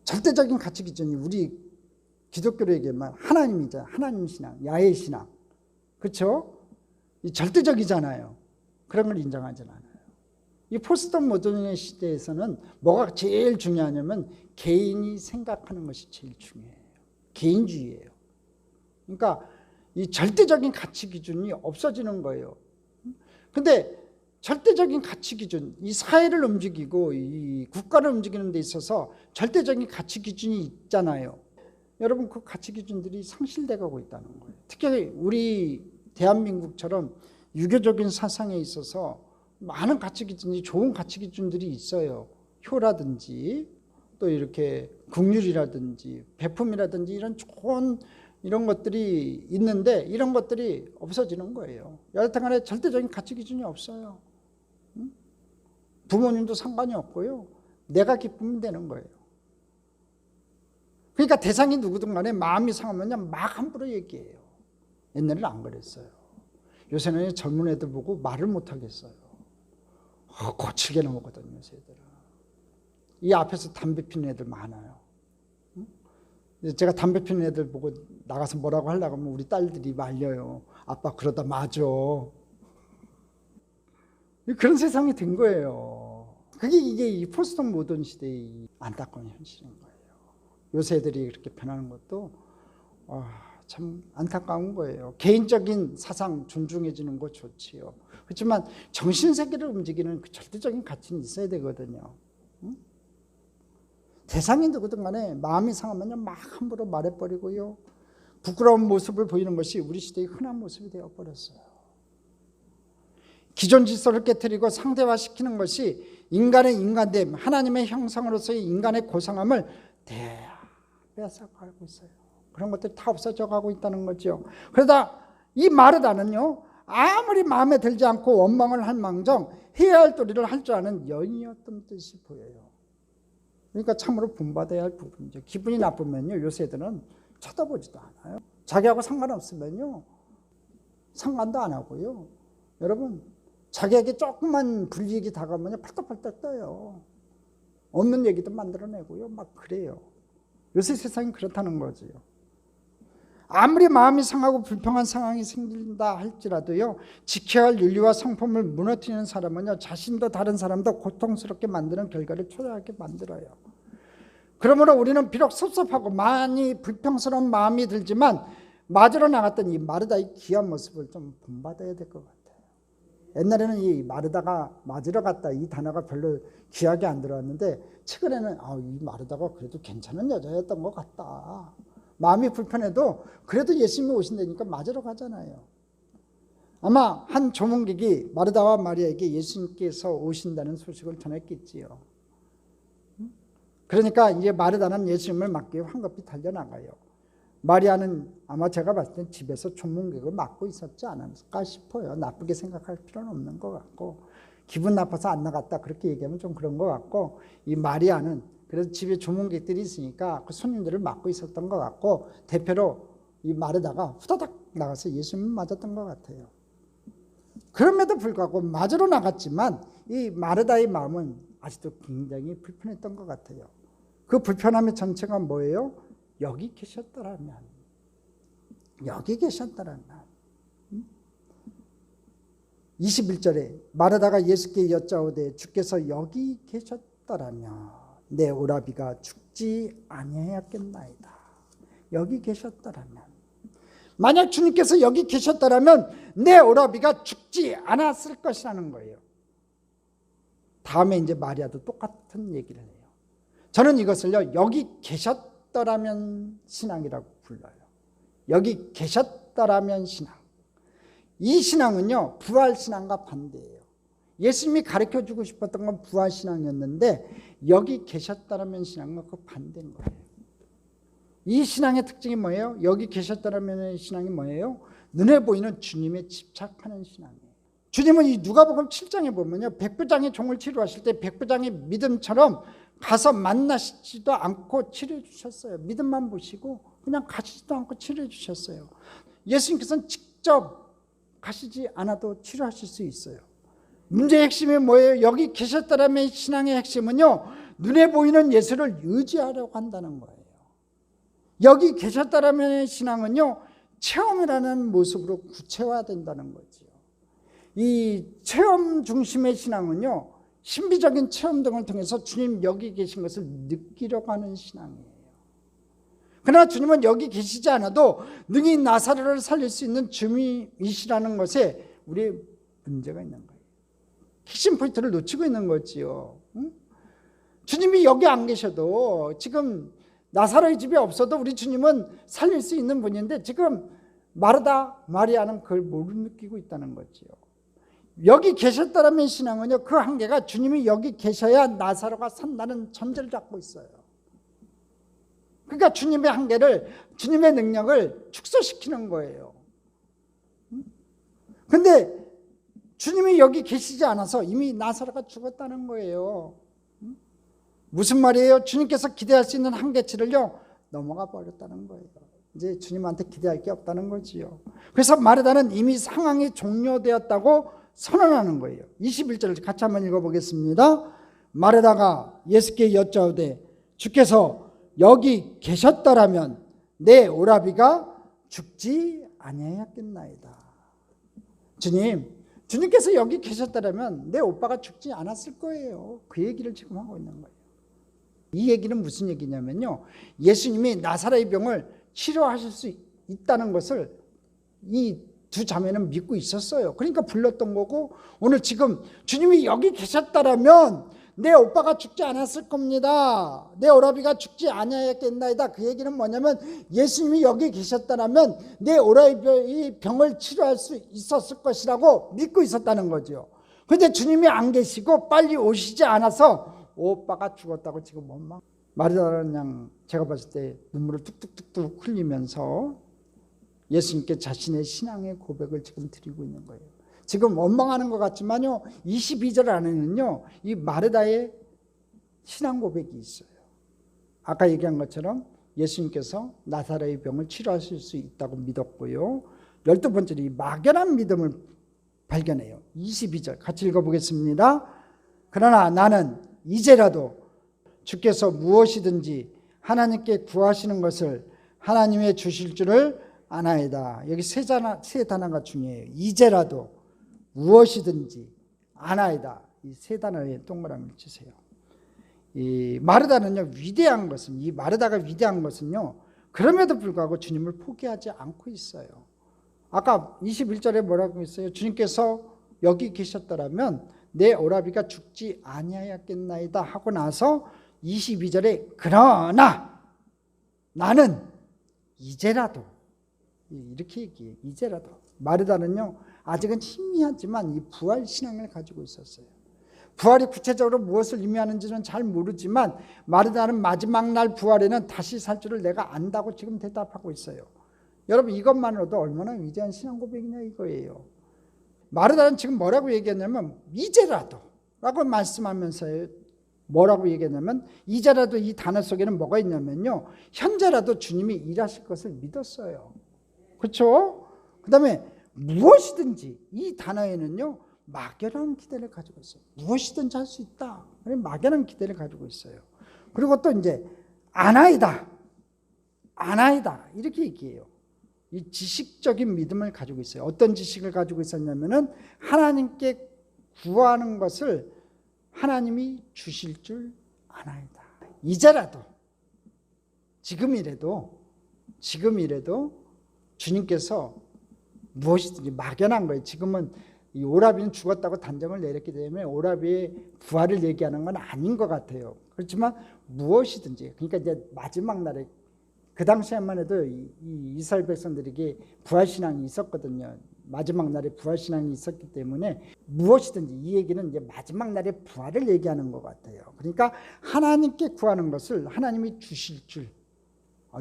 절대적인 가치 기준이 우리 기독교로 얘기하면 하나님이잖아요. 하나님 신앙, 야훼 신앙. 그렇죠? 이 절대적이잖아요. 그런 걸 인정하지 않아요. 이 포스트 모던의 시대에서는 뭐가 제일 중요하냐면 개인이 생각하는 것이 제일 중요해요. 개인주의예요. 그러니까 이 절대적인 가치 기준이 없어지는 거예요. 근데 절대적인 가치 기준, 이 사회를 움직이고 이 국가를 움직이는 데 있어서 절대적인 가치 기준이 있잖아요. 여러분 그 가치 기준들이 상실돼 가고 있다는 거예요. 특히 우리 대한민국처럼 유교적인 사상에 있어서 많은 가치 기준이 좋은 가치 기준들이 있어요. 효라든지 또 이렇게 국률이라든지 배품이라든지 이런 좋은 이런 것들이 있는데 이런 것들이 없어지는 거예요. 여하튼간에 절대적인 가치 기준이 없어요. 부모님도 상관이 없고요. 내가 기쁘면 되는 거예요. 그러니까 대상이 누구든 간에 마음이 상하면 막 함부로 얘기해요. 옛날에는 안 그랬어요. 요새는 젊은 애들 보고 말을 못 하겠어요. 거칠게 나오거든요. 요새들은. 이 앞에서 담배 피는 애들 많아요. 제가 담배 피는 애들 보고 나가서 뭐라고 하려고 하면 우리 딸들이 말려요. 아빠 그러다 맞아. 그런 세상이 된 거예요. 이게 이 포스트 모던 시대의 안타까운 현실인 거예요. 요새 애들이 그렇게 변하는 것도 참 안타까운 거예요. 개인적인 사상 존중해주는 거 좋지요. 그렇지만 정신세계를 움직이는 그 절대적인 가치는 있어야 되거든요. 대상이 누구든 간에 마음이 상하면 막 함부로 말해버리고요. 부끄러운 모습을 보이는 것이 우리 시대의 흔한 모습이 되어버렸어요. 기존 질서를 깨트리고 상대화시키는 것이 인간의 인간됨, 하나님의 형상으로서의 인간의 고상함을 빼앗아가고 있어요. 그런 것들이 다 없어져 가고 있다는 거죠. 그러다 이 마르다는요. 아무리 마음에 들지 않고 원망을 할 망정 해야 할 도리를 할 줄 아는 여인이었던 뜻이 보여요. 그러니까 참으로 본받아야 할 부분이죠. 기분이 나쁘면요. 요새 애들은 쳐다보지도 않아요. 자기하고 상관없으면요. 상관도 안 하고요. 여러분 자기에게 조금만 불이익이 다가오면 팔떡팔떡 떠요. 없는 얘기도 만들어내고요. 막 그래요. 요새 세상이 그렇다는 거지요. 아무리 마음이 상하고 불평한 상황이 생긴다 할지라도요, 지켜야 할 윤리와 성품을 무너뜨리는 사람은요, 자신도 다른 사람도 고통스럽게 만드는 결과를 초래하게 만들어요. 그러므로 우리는 비록 섭섭하고 많이 불평스러운 마음이 들지만 맞으러 나갔던 이 마르다의 귀한 모습을 좀 본받아야 될 것 같아요. 옛날에는 이 마르다가 맞으러 갔다 이 단어가 별로 귀하게 안 들어왔는데 최근에는 이 마르다가 그래도 괜찮은 여자였던 것 같다. 마음이 불편해도 그래도 예수님이 오신다니까 맞으러 가잖아요. 아마 한 조문객이 마르다와 마리아에게 예수님께서 오신다는 소식을 전했겠지요. 그러니까 이제 마르다는 예수님을 맞기 위해 황급히 달려나가요. 마리아는 아마 제가 봤을 땐 집에서 조문객을 맡고 있었지 않을까 싶어요. 나쁘게 생각할 필요는 없는 것 같고, 기분 나빠서 안 나갔다 그렇게 얘기하면 좀 그런 것 같고, 이 마리아는 그래서 집에 조문객들이 있으니까 그 손님들을 맡고 있었던 것 같고, 대표로 이 마르다가 후다닥 나가서 예수님을 맞았던 것 같아요. 그럼에도 불구하고 맞으러 나갔지만 이 마르다의 마음은 아직도 굉장히 불편했던 것 같아요. 그 불편함의 전체가 뭐예요? 여기 계셨더라면, 여기 계셨더라면. 21절에 마르다가 예수께 여짜오되 주께서 여기 계셨더라면 내 오라비가 죽지 아니하였겠나이다. 여기 계셨더라면, 만약 주님께서 여기 계셨더라면 내 오라비가 죽지 않았을 것이라는 거예요. 다음에 이제 마리아도 똑같은 얘기를 해요. 저는 이것을요, 여기 계셨더라면 신앙이라고 불러요. 여기 계셨더라면 신앙. 이 신앙은요, 부활신앙과 반대예요. 예수님이 가르쳐주고 싶었던 건 부활신앙이었는데 여기 계셨더라면 신앙은 그 반대인 거예요. 이 신앙의 특징이 뭐예요? 여기 계셨더라면 신앙이 뭐예요? 눈에 보이는 주님에 집착하는 신앙이에요. 주님은 이 누가복음 7장에 보면요, 백부장이 종을 치료하실 때 백부장의 믿음처럼 가서 만나시지도 않고 치료해 주셨어요. 믿음만 보시고 그냥 가시지도 않고 치료해 주셨어요. 예수님께서는 직접 가시지 않아도 치료하실 수 있어요. 문제의 핵심이 뭐예요? 여기 계셨더라면 신앙의 핵심은요, 눈에 보이는 예수를 의지하려고 한다는 거예요. 여기 계셨더라면 신앙은요, 체험이라는 모습으로 구체화된다는 거죠. 이 체험 중심의 신앙은요, 신비적인 체험 등을 통해서 주님 여기 계신 것을 느끼려고 하는 신앙이에요. 그러나 주님은 여기 계시지 않아도 능히 나사로를 살릴 수 있는 주님이시라는 것에 우리의 문제가 있는 거예요. 핵심 포인트를 놓치고 있는 거지요. 주님이 여기 안 계셔도, 지금 나사로의 집에 없어도 우리 주님은 살릴 수 있는 분인데 지금 마르다, 마리아는 그걸 못 느끼고 있다는 거지요. 여기 계셨다라면 신앙은요, 그 한계가 주님이 여기 계셔야 나사로가 산다는 전제를 잡고 있어요. 그러니까 주님의 한계를, 주님의 능력을 축소시키는 거예요. 근데 주님이 여기 계시지 않아서 이미 나사로가 죽었다는 거예요. 무슨 말이에요? 주님께서 기대할 수 있는 한계치를요, 넘어가 버렸다는 거예요. 이제 주님한테 기대할 게 없다는 거지요. 그래서 마르다는 이미 상황이 종료되었다고 선언하는 거예요. 21절을 같이 한번 읽어보겠습니다. 마르다가 예수께 여짜오되 주께서 여기 계셨더라면 내 오라비가 죽지 아니하였겠나이다. 주님께서 여기 계셨더라면 내 오빠가 죽지 않았을 거예요. 그 얘기를 지금 하고 있는 거예요. 이 얘기는 무슨 얘기냐면요, 예수님이 나사로의 병을 치료하실 수 있다는 것을 이 두 자매는 믿고 있었어요. 그러니까 불렀던 거고, 오늘 지금 주님이 여기 계셨다라면 내 오빠가 죽지 않았을 겁니다. 내 오라비가 죽지 아니하였겠나이다. 그 얘기는 뭐냐면 예수님이 여기 계셨다라면 내 오라비 병을 치료할 수 있었을 것이라고 믿고 있었다는 거죠. 그런데 주님이 안 계시고 빨리 오시지 않아서 오빠가 죽었다고 지금 원망. 마르다는 양, 제가 봤을 때 눈물을 뚝뚝뚝뚝 흘리면서 예수님께 자신의 신앙의 고백을 지금 드리고 있는 거예요. 지금 원망하는 것 같지만요, 22절 안에는요, 이 마르다의 신앙 고백이 있어요. 아까 얘기한 것처럼 예수님께서 나사로의 병을 치료하실 수 있다고 믿었고요, 12번째로 이 막연한 믿음을 발견해요. 22절 같이 읽어보겠습니다. 그러나 나는 이제라도 주께서 무엇이든지 하나님께 구하시는 것을 하나님의 주실 줄을 아나이다. 여기 세 단어가 중요해요. 이제라도, 무엇이든지, 아나이다. 이 세 단어에 동그라미를 치세요. 이 마르다는요, 위대한 것은, 이 마르다가 위대한 것은요, 그럼에도 불구하고 주님을 포기하지 않고 있어요. 아까 21절에 뭐라고 했어요? 주님께서 여기 계셨더라면 내 오라비가 죽지 아니하였겠나이다 하고 나서 22절에 그러나 나는 이제라도, 이렇게 얘기해요. 이제라도. 마르다는요, 아직은 희미하지만 이 부활 신앙을 가지고 있었어요. 부활이 구체적으로 무엇을 의미하는지는 잘 모르지만 마르다는 마지막 날 부활에는 다시 살 줄을 내가 안다고 지금 대답하고 있어요. 여러분, 이것만으로도 얼마나 위대한 신앙 고백이냐 이거예요. 마르다는 지금 뭐라고 얘기했냐면 이제라도 라고 말씀하면서 뭐라고 얘기했냐면, 이제라도 이 단어 속에는 뭐가 있냐면요, 현재라도 주님이 일하실 것을 믿었어요. 그렇죠? 그 다음에 무엇이든지, 이 단어에는요 막연한 기대를 가지고 있어요. 무엇이든지 할 수 있다. 막연한 기대를 가지고 있어요. 그리고 또 이제 아나이다, 아나이다 이렇게 얘기해요. 이 지식적인 믿음을 가지고 있어요. 어떤 지식을 가지고 있었냐면은 하나님께 구하는 것을 하나님이 주실 줄 아나이다. 이제라도, 지금이라도 주님께서 무엇이든지, 막연한 거예요. 지금은 이 오라비는 죽었다고 단정을 내렸기 때문에 오라비의 부활을 얘기하는 건 아닌 것 같아요. 그렇지만 무엇이든지, 그러니까 이제 마지막 날에, 그 당시에만 해도 이 이스라엘 백성들에게 부활신앙이 있었거든요. 마지막 날에 부활신앙이 있었기 때문에 무엇이든지, 이 얘기는 이제 마지막 날에 부활을 얘기하는 것 같아요. 그러니까 하나님께 구하는 것을 하나님이 주실 줄,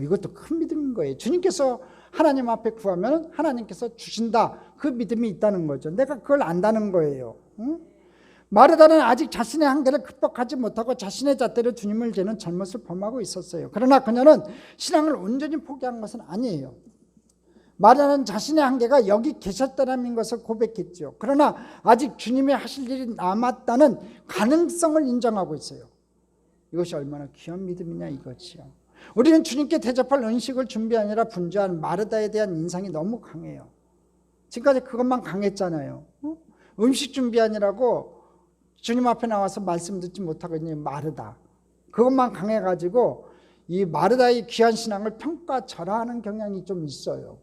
이것도 큰 믿음인 거예요. 주님께서 하나님 앞에 구하면 하나님께서 주신다, 그 믿음이 있다는 거죠. 내가 그걸 안다는 거예요. 응? 마르다는 아직 자신의 한계를 극복하지 못하고 자신의 잣대로 주님을 재는 잘못을 범하고 있었어요. 그러나 그녀는 신앙을 온전히 포기한 것은 아니에요. 마르다는 자신의 한계가 여기 계셨다는 것을 고백했죠. 그러나 아직 주님이 하실 일이 남았다는 가능성을 인정하고 있어요. 이것이 얼마나 귀한 믿음이냐 이거지요. 우리는 주님께 대접할 음식을 준비하느라 분주한 마르다에 대한 인상이 너무 강해요. 지금까지 그것만 강했잖아요. 음식 준비하느라고 주님 앞에 나와서 말씀 듣지 못하고 있는 마르다, 그것만 강해가지고 이 마르다의 귀한 신앙을 평가절하하는 경향이 좀 있어요.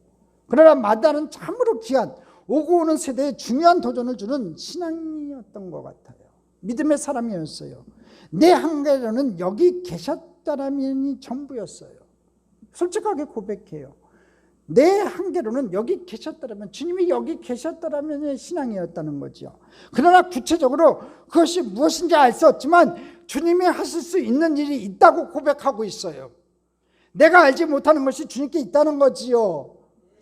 그러나 마르다는 참으로 귀한, 오고 오는 세대에 중요한 도전을 주는 신앙이었던 것 같아요. 믿음의 사람이었어요. 내 한계로는 여기 계셨다라면이 전부였어요. 솔직하게 고백해요. 내 한계로는 여기 계셨다라면, 주님이 여기 계셨다라면의 신앙이었다는 거죠. 그러나 구체적으로 그것이 무엇인지 알 수 없지만 주님이 하실 수 있는 일이 있다고 고백하고 있어요. 내가 알지 못하는 것이 주님께 있다는 거지요.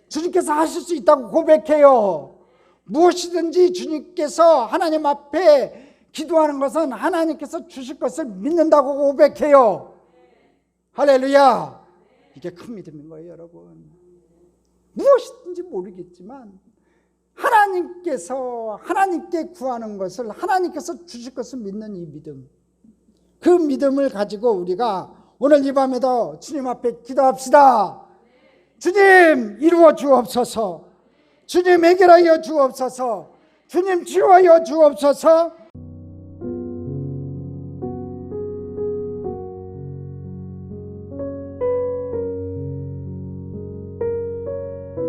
주님께서 하실 수 있다고 고백해요. 무엇이든지 주님께서 하나님 앞에 기도하는 것은 하나님께서 주실 것을 믿는다고 고백해요. 할렐루야. 이게 큰 믿음인 거예요, 여러분. 무엇이든지 모르겠지만 하나님께 구하는 것을 하나님께서 주실 것을 믿는 이 믿음, 그 믿음을 가지고 우리가 오늘 이 밤에도 주님 앞에 기도합시다. 주님 이루어 주옵소서. 주님 해결하여 주옵소서. 주님 치유하여 주옵소서.